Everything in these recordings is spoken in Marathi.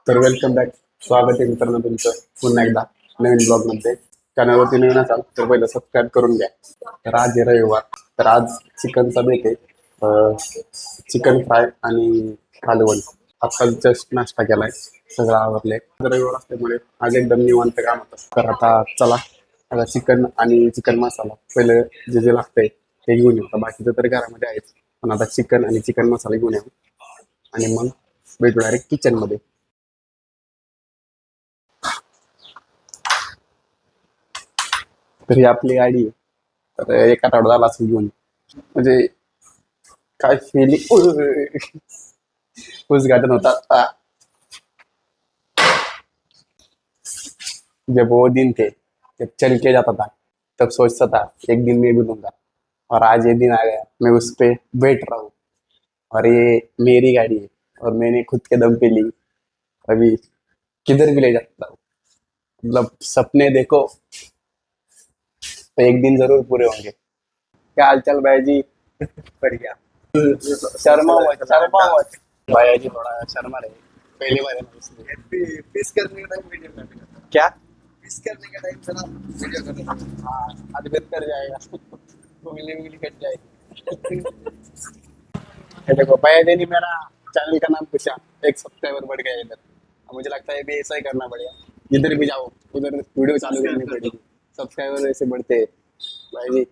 तर वेलकम बॅक. स्वागत आहे मित्रांनो तुमचं पुन्हा एकदा नवीन ब्लॉगमध्ये. चॅनलवरती नवीन असाल तर पहिलं सबस्क्राईब करून घ्या. तर आज आहे रविवार, तर आज चिकनचा बेत आहे. चिकन फ्राय आणि कालवण. आता जस्ट नाश्ता केलाय, सगळं आवरलंय. रविवार असल्यामुळे आज एकदम निवांत काम होतं. तर आता चला, आता चिकन आणि चिकन मसाला पहिलं जे जे लागतंय ते घेऊन येऊ. बाकीचं तर घरामध्ये आहेच, पण आता चिकन आणि चिकन मसाला घेऊन येऊ आणि मग भेटू डायरेक्ट किचनमध्ये. तर ही आपली गाडी आहे. तर एक आठवडा झाला असेल घेऊन. म्हणजे काय फिलिंग उद्घाटन होता आता. जब वो दिन थे जब चल के जाता था, तब सोचता था एक दिन मैं भी लूंगा, और आज ये दिन आ गया, मैं उस पे बैठ रहा हूँ और ये मेरी गाड़ी है और मैंने खुद के दम पे ली। अभी किधर भी ले जाता हूँ, मतलब सपने देखो तो एक दिन जरूर पूरे होंगे। क्या हाल चाल भाई जी? बढ़िया। शर्मा मत भाई जी, थोड़ा शर्मा रहे, पहली बार है ना इसलिए। पिस करने का टाइम वीडियो करने का क्या? पिस करने का टाइम चला वीडियो करने का हाँ, अद्भुत कर जाएगा। उंगली उंगली कट जाएगी। ये देखो भैया जी ने मेरा चैनल का नाम पूछा, एक सब्सक्राइबर बढ़ गया इधर। अब मुझे लगता है भी ऐसा ही करना पड़ेगा, जिधर भी जाओ उधर वीडियो चालू करनी पड़ेगी, सब्सक्राइबर वैसे बढ़ते हैं। भाई जी,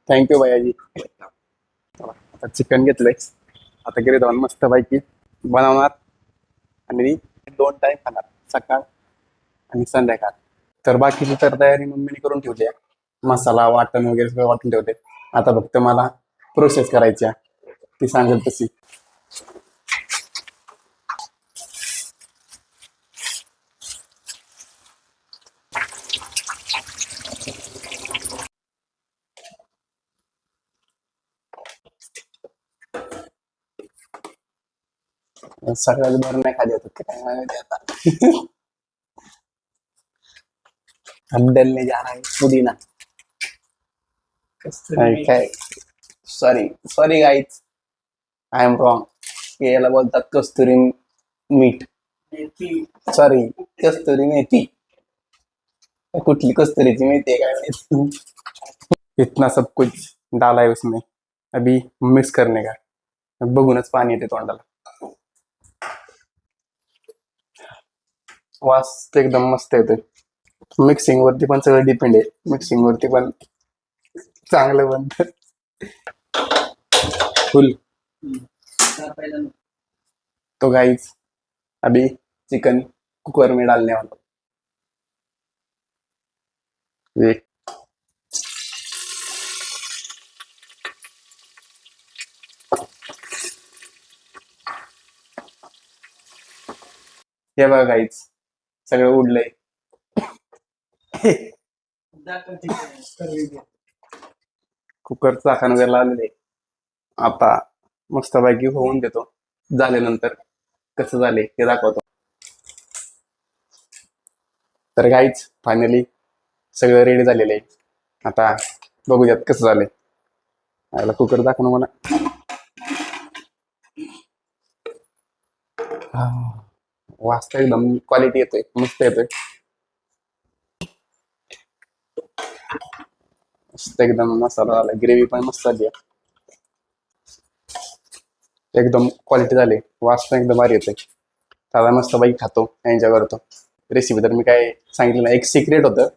थँक्यू भैया जी. चला, आता चिकन घेतलंय, आता गेले जाऊन मस्त पैकी बनवणार आणि 2 टाइम खाणार, सकाळ आणि संध्याकाळ. तर बाकीची तर तयारी मम्मीने करून ठेवली आहे. मसाला वाटण वगैरे सगळं वाटून ठेवते. आता फक्त मला प्रोसेस करायची आहे, ती सांगेल तशी. सगळ्यात बरं नाही खाली होतं काय माहिती आता. हम डलने जा रहा है पुदीना. काय, sorry sorry guys, I am wrong. याला बोलतात कस्तुरी मीठ, सॉरी कस्तुरी मेथी. कुठली कस्तुरीची मेथी आहे काय माहिती. इतना सब कुछ डाला है उसमें, अभी मिक्स करने का. बघूनच पाणी येते तोंडाला. वास तर एकदम मस्त येते. मिक्सिंग वरती पण सगळं डिपेंड आहे, मिक्सिंग वरती पण चांगलं बनतं फुल. तो गाइस अभी चिकन कुकर में डालने वाला हूं. ये हे बघा गाईज, सगळं उडलंय. कुकरचं झाकण वगैरे लावलेलं आहे. आता मस्तपैकी होऊन देतो, झाल्यानंतर कसं झाले ते दाखवतो. तर गाईज फायनली सगळं रेडी झालेलं आहे. आता बघूयात कसं झालंय. याला कुकर दाखवणं मला. वाजता एकदम क्वालिटी येतोय, मस्त येतोय. मस्त एकदम मसाला आला, ग्रेव्ही पण मस्त झाली आहे. एकदम क्वालिटी झाली, वास पण एकदम भारी येतोय. त्याला मस्त बाई खातो, एन्जॉय करतो. रेसिपी तर मी काय सांगितलं ना, एक सिक्रेट होतं,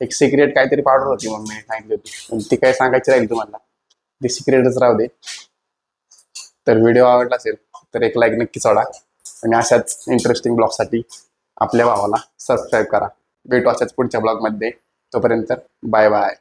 एक सिक्रेट काहीतरी पावडर होती मम्मीने सांगितली होती, पण ती काय सांगायची राहील तुम्हाला, ती सिक्रेटच राहू दे. तर व्हिडिओ आवडला असेल तर एक लाईक नक्की सोडा आणि अशाच इंटरेस्टिंग ब्लॉगसाठी आपल्या भावाला सबस्क्राईब करा. भेटू अशाच पुढच्या ब्लॉगमध्ये. तोपर्यंत बाय बाय.